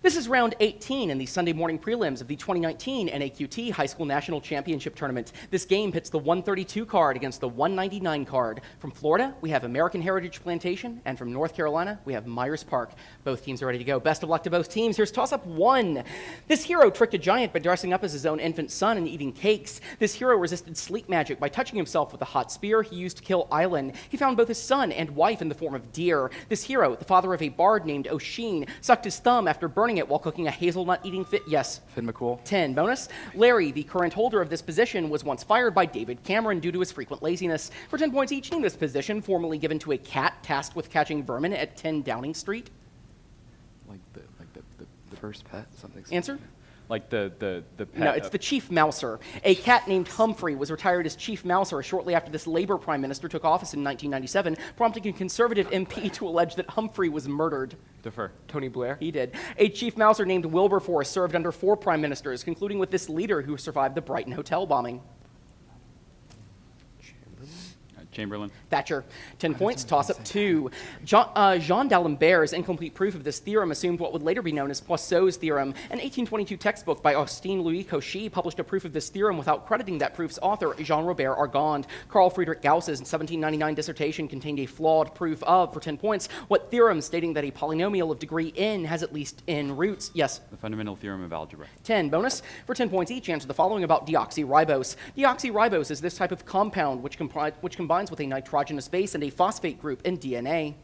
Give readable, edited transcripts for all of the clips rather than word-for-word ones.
This is round 18 in the Sunday morning prelims of the 2019 NAQT High School National Championship Tournament. This game pits the 132 card against the 199 card. From Florida, we have American Heritage Plantation, and from North Carolina, we have Myers Park. Both teams are ready to go. Best of luck to both teams. Here's toss-up 1. This hero tricked a giant by dressing up as his own infant son and eating cakes. This hero resisted sleep magic by touching himself with a hot spear he used to kill Island. He found both his son and wife in the form of deer. This hero, the father of a bard named O'Sheen, sucked his thumb after burning it while cooking a hazelnut-eating Yes. Finn McCool. 10 bonus. Larry, the current holder of this position, was once fired by David Cameron due to his frequent laziness. For 10 points each, name this position, formerly given to a cat tasked with catching vermin at 10 Downing Street. Like the first pet, something. Answer? Like the pet. No, it's the Chief Mouser. A cat named Humphrey was retired as Chief Mouser shortly after this Labor Prime Minister took office in 1997, prompting a conservative MP to allege that Humphrey was murdered. Defer. Tony Blair. He did. A Chief Mouser named Wilberforce served under 4 prime ministers, concluding with this leader who survived the Brighton Hotel bombing. Chamberlain. Thatcher. 10 points, toss-up 2. Jean d'Alembert's incomplete proof of this theorem assumed what would later be known as Poiseuille's theorem. An 1822 textbook by Austin Louis Cauchy published a proof of this theorem without crediting that proof's author, Jean-Robert Argand. Carl Friedrich Gauss's 1799 dissertation contained a flawed proof of, for 10 points, what theorem stating that a polynomial of degree n has at least n roots. Yes? The fundamental theorem of algebra. 10 bonus. For 10 points each, answer the following about deoxyribose. Deoxyribose is this type of compound which combines with a nitrogenous base and a phosphate group in DNA.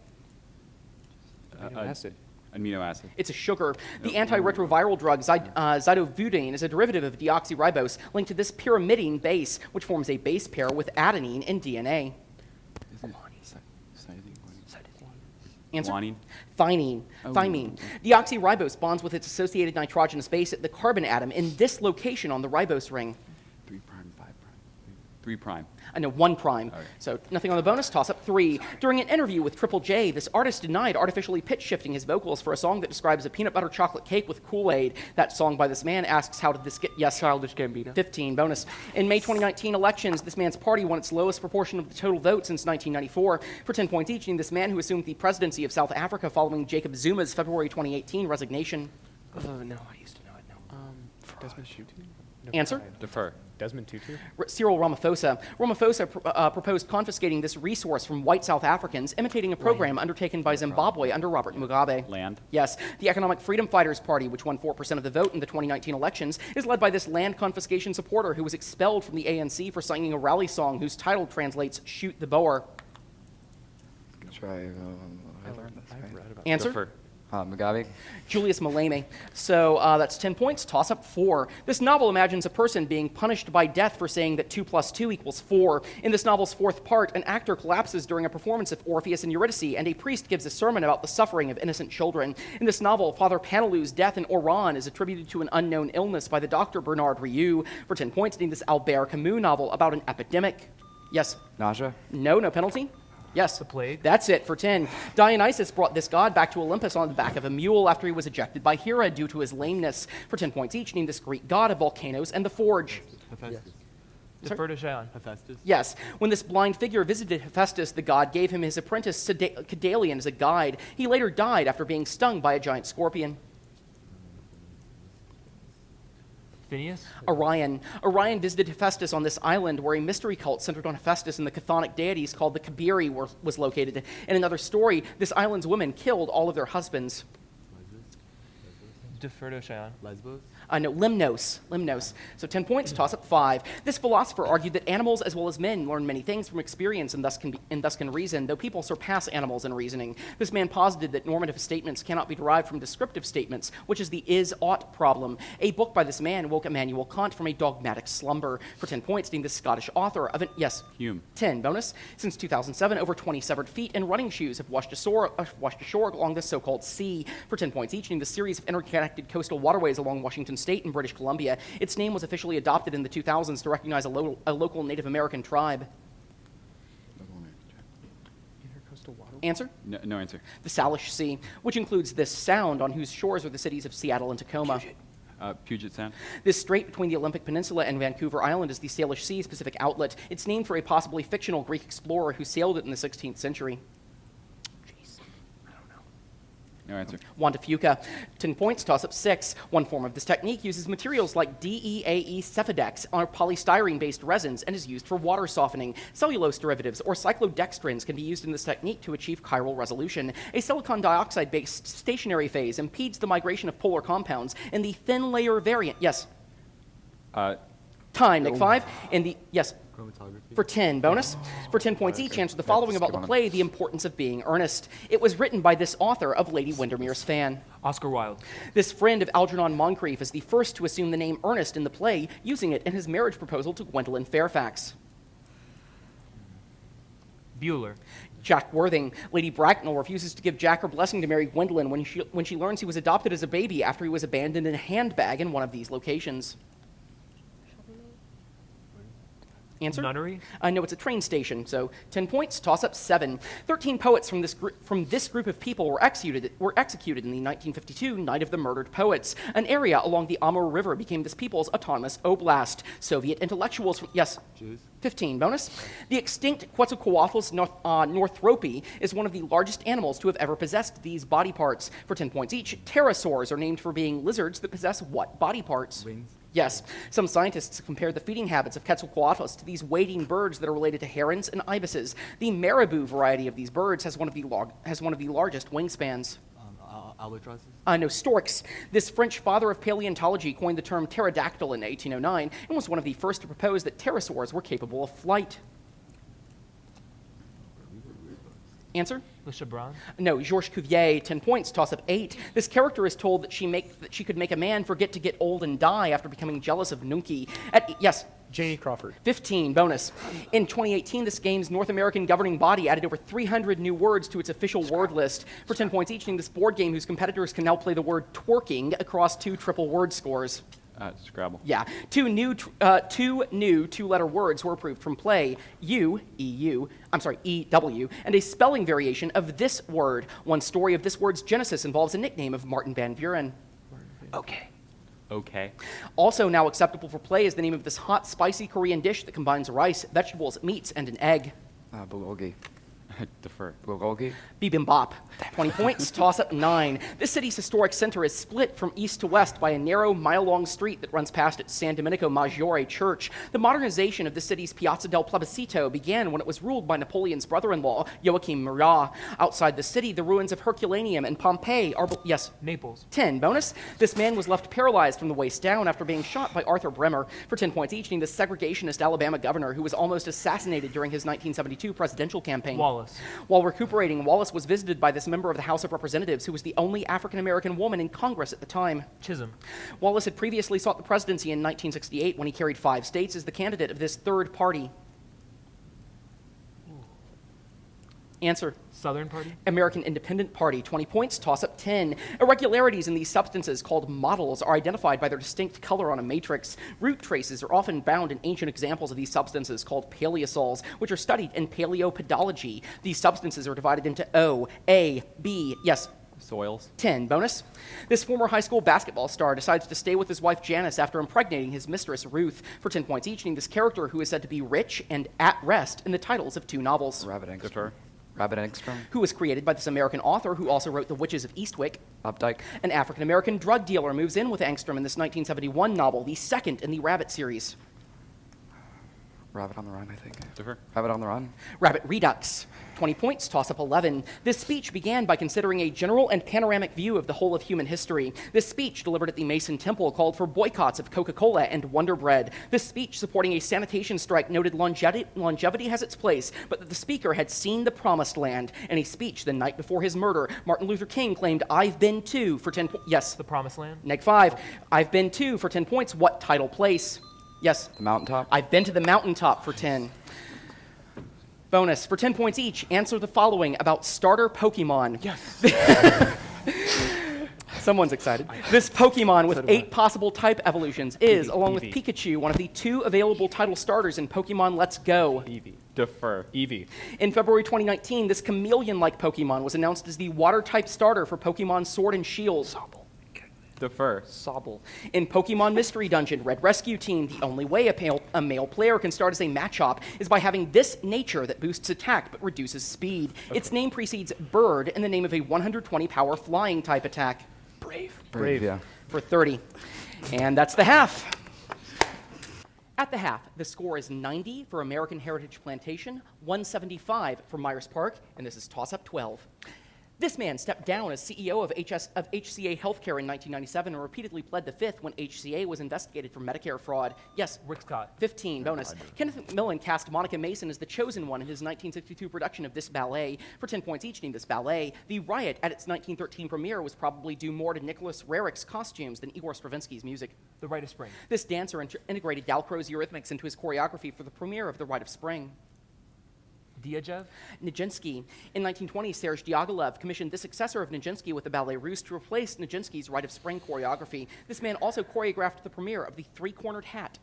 Amino acid. It's a sugar. The antiretroviral drug zidovudine is a derivative of deoxyribose linked to this pyrimidine base, which forms a base pair with adenine in DNA. Answer? Guanine. Thymine. Thymine. Deoxyribose bonds with its associated nitrogenous base at the carbon atom in this location on the ribose ring. 3', 5'. 3'. No, 1 prime. Okay. So nothing on the bonus, toss-up 3. During an interview with Triple J, this artist denied artificially pitch-shifting his vocals for a song that describes a peanut butter chocolate cake with Kool-Aid. That song by this man asks, how did this get... Yes. Childish Gambino. 15, bonus. In May 2019 elections, this man's party won its lowest proportion of the total vote since 1994. For 10 points each, name this man who assumed the presidency of South Africa following Jacob Zuma's February 2018 resignation. Oh, no, I used to know it. No. Desmond Tutu. No, Answer? Defer. Desmond Tutu. Cyril Ramaphosa. Ramaphosa proposed confiscating this resource from white South Africans, imitating a program undertaken by Zimbabwe under Robert Mugabe. Land. Yes. The Economic Freedom Fighters Party, which won 4% of the vote in the 2019 elections, is led by this land confiscation supporter who was expelled from the ANC for singing a rally song whose title translates, Shoot the Boer. Try. I learned this. I've read about Answer? Defer. Mugabe. Julius Maleme. So that's 10 points. Toss up 4. This novel imagines a person being punished by death for saying that 2 + 2 = 4. In this novel's 4th part, an actor collapses during a performance of Orpheus and Eurydice, and a priest gives a sermon about the suffering of innocent children. In this novel, Father Panelou's death in Oran is attributed to an unknown illness by the doctor Bernard Rieu. For 10 points, name this Albert Camus novel about an epidemic. Yes? Nausea. No penalty? Yes. The plague? That's it for 10. Dionysus brought this god back to Olympus on the back of a mule after he was ejected by Hera due to his lameness. For 10 points each, name this Greek god of volcanoes and the forge. Hephaestus. Defer to Cheyenne. Hephaestus. Yes. When this blind figure visited Hephaestus, the god gave him his apprentice Cadalion as a guide. He later died after being stung by a giant scorpion. Phineas? Orion. Orion visited Hephaestus on this island where a mystery cult centered on Hephaestus and the chthonic deities called the Kabiri was located. In another story, this island's women killed all of their husbands. Defer to Cheyenne. Lesbos. No, Limnos. So 10 points, toss up 5. This philosopher argued that animals as well as men learn many things from experience and thus can reason, though people surpass animals in reasoning. This man posited that normative statements cannot be derived from descriptive statements, which is the is-ought problem. A book by this man woke Immanuel Kant from a dogmatic slumber. For 10 points, named the Scottish author of an... Yes? Hume. 10, bonus. Since 2007, over 20 severed feet and running shoes have washed ashore along the so-called sea. For 10 points each, named the series of interconnected coastal waterways along Washington State and British Columbia. Its name was officially adopted in the 2000s to recognize a local Native American tribe. Intercoastal water. Answer? No answer. The Salish Sea, which includes this sound on whose shores are the cities of Seattle and Tacoma. Puget Sound. This strait between the Olympic Peninsula and Vancouver Island is the Salish Sea's Pacific outlet. It's named for a possibly fictional Greek explorer who sailed it in the 16th century. No answer. Wanda Fuca. 10 points, toss-up 6. One form of this technique uses materials like DEAE Cefidex or polystyrene-based resins and is used for water softening. Cellulose derivatives or cyclodextrins can be used in this technique to achieve chiral resolution. A silicon dioxide-based stationary phase impedes the migration of polar compounds in the thin layer variant. Yes. Time, Nick 5. In the, yes. Chromatography. For 10, bonus. For 10 points each, answer the following about the play, The Importance of Being Earnest. It was written by this author of Lady Windermere's Fan. Oscar Wilde. This friend of Algernon Moncrief is the first to assume the name Ernest in the play, using it in his marriage proposal to Gwendolyn Fairfax. Bueller. Jack Worthing. Lady Bracknell refuses to give Jack her blessing to marry Gwendolyn when she learns he was adopted as a baby after he was abandoned in a handbag in one of these locations. Answer? Nunnery. No, it's a train station, so 10 points, toss-up 7. 13 poets from this group of people were executed in the 1952 Night of the Murdered Poets. An area along the Amur River became this people's autonomous oblast. Soviet intellectuals from, yes? Jews. 15, bonus. The extinct Quetzalcoatlus northropi is one of the largest animals to have ever possessed these body parts. For 10 points each, pterosaurs are named for being lizards that possess what body parts? Wings. Yes, some scientists compared the feeding habits of Quetzalcoatlus to these wading birds that are related to herons and ibises. The marabou variety of these birds has one of the largest wingspans. Albatrosses. No, storks. This French father of paleontology coined the term pterodactyl in 1809 and was one of the first to propose that pterosaurs were capable of flight. Answer? Le Chabron. No, Georges Cuvier, 10 points, toss-up 8. This character is told that she could make a man forget to get old and die after becoming jealous of Nunki. Yes? Janie Crawford. 15, bonus. In 2018, this game's North American governing body added over 300 new words to its official word list. For 10 points each, in this board game whose competitors can now play the word twerking across 2 triple word scores. Scrabble. Yeah. Two new two-letter words were approved from play. EW, and a spelling variation of this word. One story of this word's genesis involves a nickname of Martin Van Buren. Okay. Okay. Also now acceptable for play is the name of this hot, spicy Korean dish that combines rice, vegetables, meats, and an egg. Bulgogi. Defer. Bulgogi. Bibimbap. 20 points, toss-up 9. This city's historic center is split from east to west by a narrow, mile-long street that runs past its San Domenico Maggiore church. The modernization of the city's Piazza del Plebiscito began when it was ruled by Napoleon's brother-in-law, Joachim Murat. Outside the city, the ruins of Herculaneum and Pompeii are... Yes? Naples. 10, bonus. This man was left paralyzed from the waist down after being shot by Arthur Bremer. For 10 points each, named the segregationist Alabama governor who was almost assassinated during his 1972 presidential campaign. Wallace. While recuperating, Wallace was visited by this member of the House of Representatives who was the only African-American woman in Congress at the time. Chisholm. Wallace had previously sought the presidency in 1968 when he carried 5 states as the candidate of this third party. Answer. Southern Party. American Independent Party, 20 points, toss-up 10. Irregularities in these substances, called models, are identified by their distinct color on a matrix. Root traces are often found in ancient examples of these substances called paleosols, which are studied in paleopedology. These substances are divided into O, A, B, yes, Soils. 10, bonus. This former high school basketball star decides to stay with his wife Janice after impregnating his mistress Ruth. For 10 points each, named this character who is said to be rich and at rest in the titles of 2 novels. Rabbit Engstrom. Defer. Rabbit Engstrom. Who was created by this American author who also wrote The Witches of Eastwick. Updike. An African-American drug dealer moves in with Engstrom in this 1971 novel, the second in the Rabbit series. Rabbit on the Run, I think. Defer. Rabbit on the Run. Rabbit Redux. 20 points, toss-up 11. This speech began by considering a general and panoramic view of the whole of human history. This speech, delivered at the Mason Temple, called for boycotts of Coca-Cola and Wonder Bread. This speech, supporting a sanitation strike, noted longevity has its place, but that the speaker had seen the promised land. In a speech the night before his murder, Martin Luther King claimed, "I've been to," for 10 points. Yes. The Promised Land. Neg 5. I've been to, for 10 points. What title place? Yes. The Mountaintop. I've been to the mountaintop, for 10. Bonus, for 10 points each, answer the following about starter Pokemon. Yes. Someone's excited. This Pokemon with 8 possible type evolutions is, Eevee. along with Eevee. Pikachu, one of the 2 available title starters in Pokemon Let's Go. Eevee. Defer. Eevee. In February 2019, this chameleon-like Pokemon was announced as the water-type starter for Pokemon Sword and Shield. Defer. Sobble. In Pokemon Mystery Dungeon Red Rescue Team, the only way a male player can start as a Machop is by having this nature that boosts attack but reduces speed. Its name precedes Bird in the name of a 120 power flying type attack. Brave. Brave, yeah. For 30. And that's the half. At the half, the score is 90 for American Heritage Plantation, 175 for Myers Park, and this is toss-up 12. This man stepped down as CEO of HCA Healthcare in 1997 and repeatedly pled the fifth when HCA was investigated for Medicare fraud. Yes, Rick Scott. 15, bonus. Kenneth McMillan cast Monica Mason as the chosen one in his 1962 production of This Ballet. For 10 points each named This Ballet, the riot at its 1913 premiere was probably due more to Nicholas Rarick's costumes than Igor Stravinsky's music. The Rite of Spring. This dancer integrated Dalcroze Eurythmics into his choreography for the premiere of The Rite of Spring. Diaghilev. Nijinsky. In 1920, Serge Diaghilev commissioned the successor of Nijinsky with the Ballet Russe to replace Nijinsky's Rite of Spring choreography. This man also choreographed the premiere of The Three-Cornered Hat.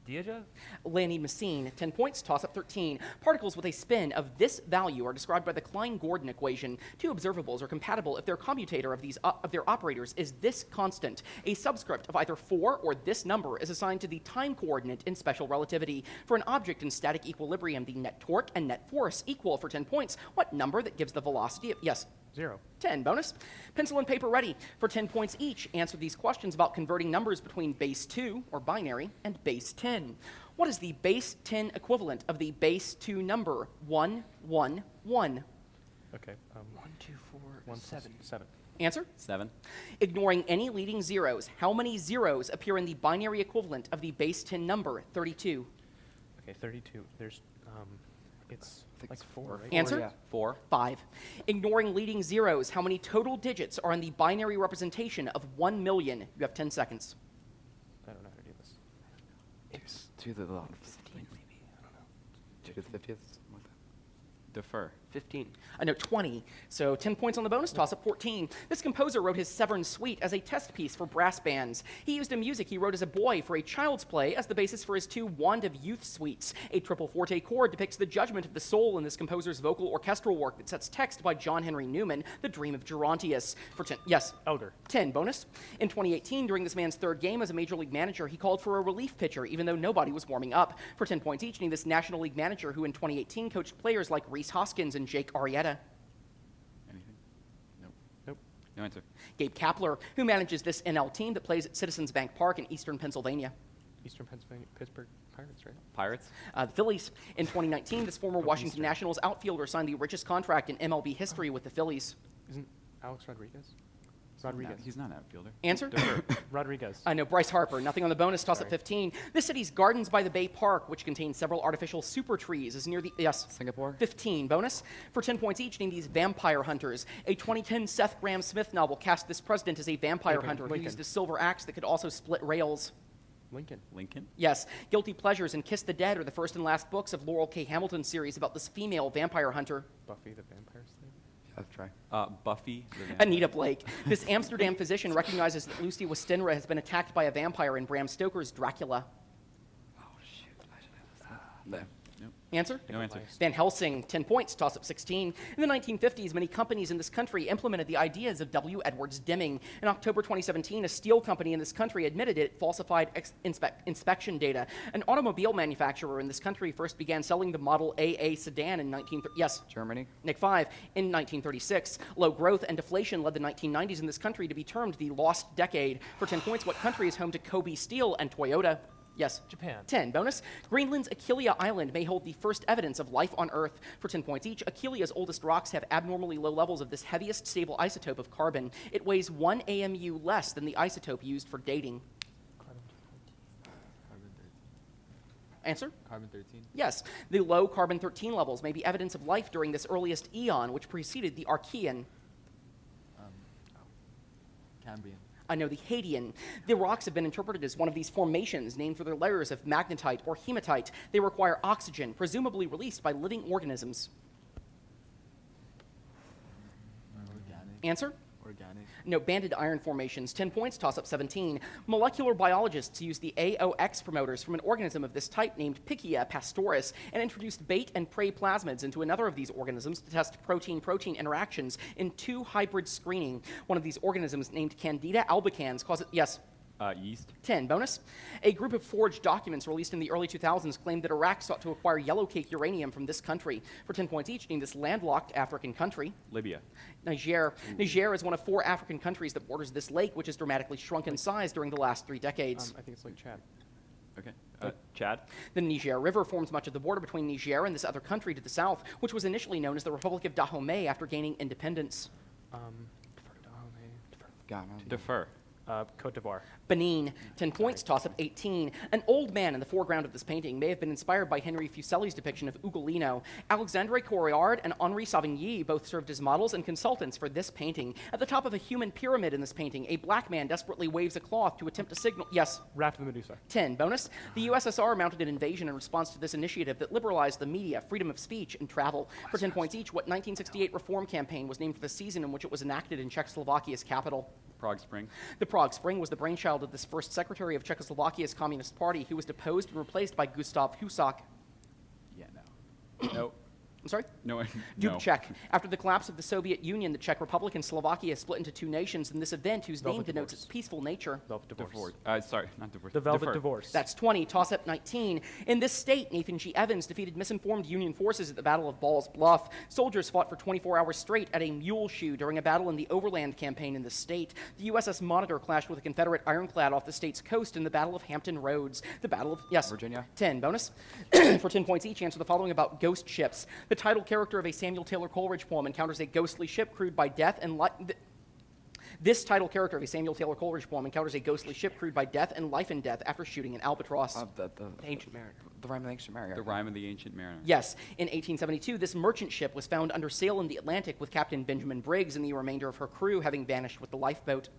Diaghilev. Lanny Messine, 10 points, toss-up 13. Particles with a spin of this value are described by the Klein-Gordon equation. Two observables are compatible if their commutator of their operators is this constant. A subscript of either 4 or this number is assigned to the time coordinate in special relativity. For an object in static equilibrium, the net torque and net force equal for 10 points. What number that gives the velocity of, yes, 0. 10, bonus. Pencil and paper ready. For 10 points each, answer these questions about converting numbers between base 2, or binary, and base 10. What is the base 10 equivalent of the base 2 number 1, 1, 1? Okay. 1, 2, 4, 1, 7. 7. Answer? 7. Ignoring any leading zeros, how many zeros appear in the binary equivalent of the base 10 number 32? Okay, 32. There's, it's think like it's 4, right? Answer? yeah. 4. 5. Ignoring leading zeros, how many total digits are in the binary representation of 1 million? You have 10 seconds. I don't know how to do this. It's 2 to the 15, maybe. I don't know. 2 to the 50th, something like that. Defer. 15. I know 20, so 10 points on the bonus, toss up 14. This composer wrote his Severn Suite as a test piece for brass bands. He used a music he wrote as a boy for a child's play as the basis for his 2 Wand of Youth suites. A triple forte chord depicts the judgment of the soul in this composer's vocal orchestral work that sets text by John Henry Newman, The Dream of Gerontius. For 10, yes, Elder. 10 bonus. In 2018, during this man's third game as a major league manager, he called for a relief pitcher, even though nobody was warming up. For 10 points each, name this National League manager who in 2018 coached players like Reese Hoskins and Jake Arrieta. Anything? Nope. Nope. No answer. Gabe Kapler, who manages this NL team that plays at Citizens Bank Park in eastern Pennsylvania. Eastern Pennsylvania, Pittsburgh Pirates, right? Pirates. The Phillies. In 2019, this former Washington Eastern. Nationals outfielder signed the richest contract in MLB history with the Phillies. Isn't Alex Rodriguez? Rodriguez. He's not an outfielder. Answer? Rodriguez. I know, Bryce Harper. Nothing on the bonus. Toss up Sorry. 15. This city's Gardens by the Bay Park, which contains several artificial super trees, is near the... Yes. Singapore? 15. Bonus. For 10 points each, name these vampire hunters. A 2010 Seth Grahame-Smith novel cast this president as a vampire hunter who Lincoln. used a silver axe that could also split rails. Lincoln. Lincoln. Yes. Guilty Pleasures and Kiss the Dead are the first and last books of Laurel K. Hamilton's series about this female vampire hunter. Buffy the Vampire Slayer. Yeah, try. Buffy. The Vampire. Anita Blake. This Amsterdam physician recognizes that Lucy Westenra has been attacked by a vampire in Bram Stoker's Dracula. Oh, shoot. I should have this. There. Nope. Answer? No answer. Van Helsing, 10 points, toss up 16. In the 1950s, many companies in this country implemented the ideas of W. Edwards Deming. In October 2017, a steel company in this country admitted it falsified inspection data. An automobile manufacturer in this country first began selling the Model AA sedan in 1930. Yes. Germany? Nick 5, in 1936. Low growth and deflation led the 1990s in this country to be termed the lost decade. For 10 points, what country is home to Kobe Steel and Toyota? Yes. Japan. 10. Bonus. Greenland's Aquileia Island may hold the first evidence of life on Earth. For 10 points each, Aquileia's oldest rocks have abnormally low levels of this heaviest stable isotope of carbon. It weighs 1 AMU less than the isotope used for dating. Carbon Answer? Carbon 13. Yes. The low carbon-13 levels may be evidence of life during this earliest eon, which preceded the Archean. Cambrian. I know the Hadean. The rocks have been interpreted as one of these formations named for their layers of magnetite or hematite. They require oxygen, presumably released by living organisms. Organic. Answer? Organic. No, banded iron formations, 10 points, toss-up 17. Molecular biologists used the AOX promoters from an organism of this type named Pichia pastoris and introduced bait and prey plasmids into another of these organisms to test protein-protein interactions in 2 hybrid screening. One of these organisms named Candida albicans causes, yes, Yeast. 10, bonus. A group of forged documents released in the early 2000s claimed that Iraq sought to acquire yellow cake uranium from this country. For 10 points each, name this landlocked African country. Libya. Niger. Niger is one of 4 African countries that borders this lake, which has dramatically shrunk in size during the last 3 decades. I think it's like Chad. Okay. Chad. The Niger River forms much of the border between Niger and this other country to the south, which was initially known as the Republic of Dahomey after gaining independence. Ghana. Defer. Cote d'Ivoire. Benin, 10 points, toss-up 18. An old man in the foreground of this painting may have been inspired by Henry Fuseli's depiction of Ugolino. Alexandre Correard and Henri Savigny both served as models and consultants for this painting. At the top of a human pyramid in this painting, a black man desperately waves a cloth to attempt to signal, yes, Raft of the Medusa. 10, bonus. The USSR mounted an invasion in response to this initiative that liberalized the media, freedom of speech, and travel. For 10 points each, what 1968 reform campaign was named for the season in which it was enacted in Czechoslovakia's capital? Prague Spring. The Prague Spring was the brainchild of this first secretary of Czechoslovakia's Communist Party, who was deposed and replaced by Gustav Husak. Yeah, no. No. I'm sorry? No. Dubček. After the collapse of the Soviet Union, the Czech Republic and Slovakia split into 2 nations in this event, whose name Velvet denotes divorce. its peaceful nature. Velvet divorce. Divorce. Sorry, not divorce. The Velvet Defer. Divorce. That's 20. Toss-up 19. In this state, Nathan G. Evans defeated misinformed Union forces at the Battle of Ball's Bluff. Soldiers fought for 24 hours straight at a mule shoe during a battle in the Overland Campaign in the state. The USS Monitor clashed with a Confederate ironclad off the state's coast in the Battle of Hampton Roads. The Battle of, yes, Virginia. 10. Bonus. For 10 points each, answer the following about ghost ships. The title character of a Samuel Taylor Coleridge poem encounters a ghostly ship crewed by death and life. This title character of a Samuel Taylor Coleridge poem encounters a ghostly ship crewed by death and life and death after shooting an albatross. The Ancient Mariner. The Rhyme of the Ancient Mariner. The Rime of the Ancient Mariner. Yes, in 1872, this merchant ship was found under sail in the Atlantic with Captain Benjamin Briggs and the remainder of her crew having vanished with the lifeboat.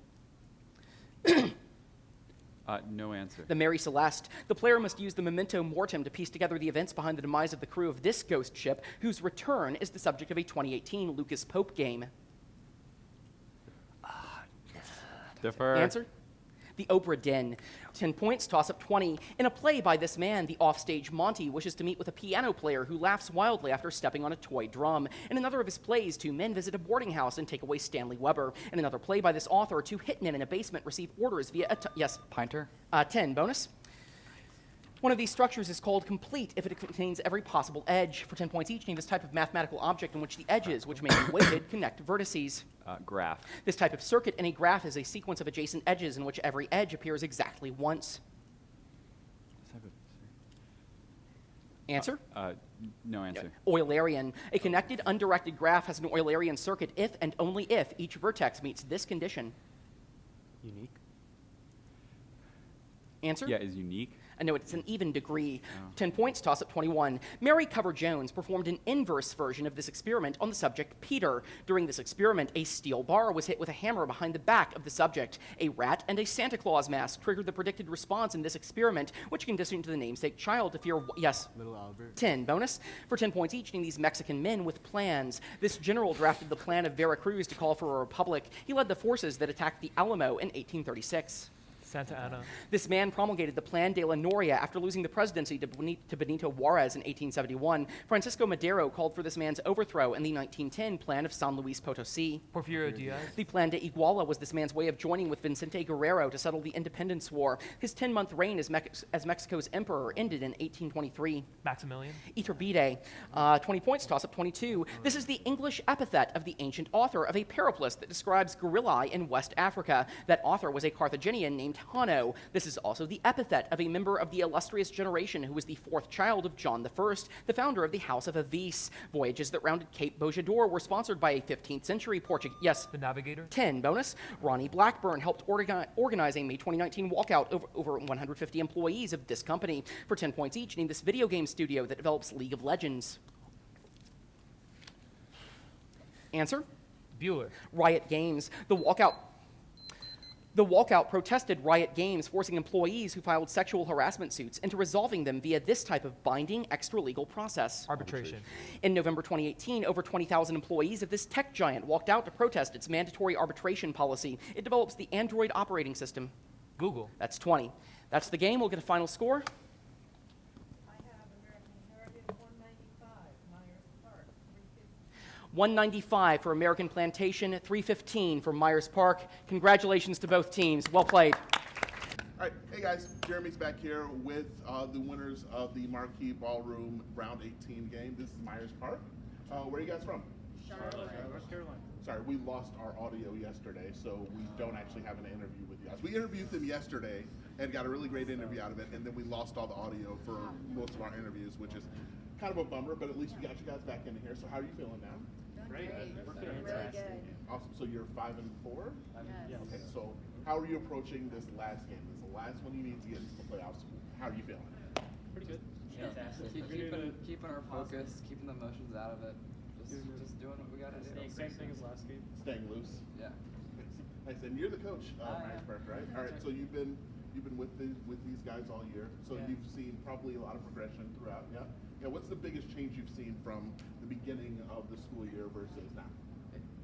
No answer. The Mary Celeste. The player must use the memento mortem to piece together the events behind the demise of the crew of this ghost ship, whose return is the subject of a 2018 Lucas Pope game. Defer. Answer? The Oprah Den. 10 points, toss-up 20. In a play by this man, the offstage Monty wishes to meet with a piano player who laughs wildly after stepping on a toy drum. In another of his plays, 2 men visit a boarding house and take away Stanley Weber. In another play by this author, 2 hitmen in a basement receive orders via a yes, Pinter. 10, bonus. One of these structures is called complete if it contains every possible edge. For 10 points each, name this type of mathematical object in which the edges, which may be weighted, connect vertices. Graph. This type of circuit in a graph is a sequence of adjacent edges in which every edge appears exactly once. Answer? No answer. Eulerian. A connected, undirected graph has an Eulerian circuit if and only if each vertex meets this condition. Unique. Answer? Yeah, is unique. No, it's an even degree. Oh. 10 points, toss-up 21. Mary Cover Jones performed an inverse version of this experiment on the subject Peter. During this experiment, a steel bar was hit with a hammer behind the back of the subject. A rat and a Santa Claus mask triggered the predicted response in this experiment, which conditioned the namesake child to fear, yes, Little Albert. 10 bonus. For 10 points each, name these Mexican men with plans. This general drafted the plan of Veracruz to call for a republic. He led the forces that attacked the Alamo in 1836. Santa Ana. This man promulgated the Plan de la Noria after losing the presidency to Benito Juarez in 1871. Francisco Madero called for this man's overthrow in the 1910 Plan of San Luis Potosi. Porfirio Diaz. The Plan de Iguala was this man's way of joining with Vicente Guerrero to settle the Independence War. His 10-month reign as Mexico's emperor ended in 1823. Maximilian. Iturbide, 20 points, toss-up 22. This is the English epithet of the ancient author of a periplus that describes guerrillae in West Africa. That author was a Carthaginian named Hanno. This is also the epithet of a member of the illustrious generation who was the 4th child of John I, the founder of the House of Avis. Voyages that rounded Cape Bojador were sponsored by a 15th century Portuguese, yes, The Navigator. 10 bonus. Ronnie Blackburn helped organize a May 2019 walkout of over 150 employees of this company. For 10 points each, name this video game studio that develops League of Legends. Answer? Bueller. Riot Games. The walkout The walkout protested Riot Games, forcing employees who filed sexual harassment suits into resolving them via this type of binding extra-legal process. Arbitration. In November 2018, over 20,000 employees of this tech giant walked out to protest its mandatory arbitration policy. It develops the Android operating system. Google. That's 20. That's the game. We'll get a final score. I have American Heritage 195, Myers Park 350. 195 for American Plantation, 315 for Myers Park. Congratulations to both teams. Well played. All right, hey guys, Jeremy's back here with the winners of the Marquee Ballroom Round 18 game. This is Myers Park. Where are you guys from? Charlotte. North Carolina. Sorry, we lost our audio yesterday, so we don't actually have an interview with you guys. We interviewed them yesterday and got a really great interview out of it, and then we lost all the audio for most of our interviews, which is kind of a bummer, but at least we got you guys back in here. So how are you feeling now? Great. We're Feeling really good. Awesome. So you're 5 and 4? Yes. Okay, so how are you approaching this last game? This is the last one you need to get into the playoffs. How are you feeling? Pretty good. Fantastic. Keeping our focus, keeping the emotions out of it. Just doing what we gotta do. Same thing as last game. Staying loose. Yeah. Nice. And you're the coach of I Myers am. Park, right? All right. So you've been with these guys all year. So Yeah. you've seen probably a lot of progression throughout. Yeah. Yeah. What's the biggest change you've seen from the beginning of the school year versus now?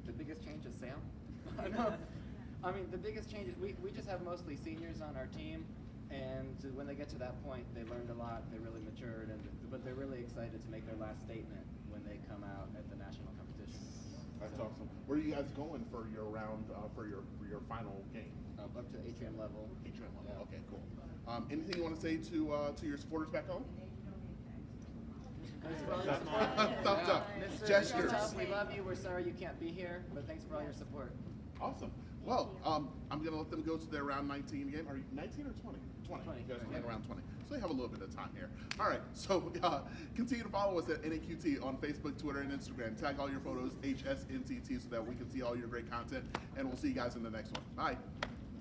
The biggest change is Sam. No. I mean, the biggest change is we just have mostly seniors on our team, and when they get to that point, they learned a lot, they really matured, but they're really excited to make their last statement when they come out at the national competition. That's awesome. Where are you guys going for your round for your final game? Up to atrium level. Atrium level. Yeah. Okay, cool. Anything you want to say to your supporters back home? Thanks for all your support. Thumbs up. Mr. Gestures. Tough, we love you. We're sorry you can't be here, but thanks for all your support. Awesome. Well, I'm going to let them go to their round 19 game. Are you 19 or 20? 20. 20. You guys are playing around 20. So they have a little bit of time here. All right. So continue to follow us at NAQT on Facebook, Twitter, and Instagram. Tag all your photos HSNCT so that we can see all your great content. And we'll see you guys in the next one. Bye.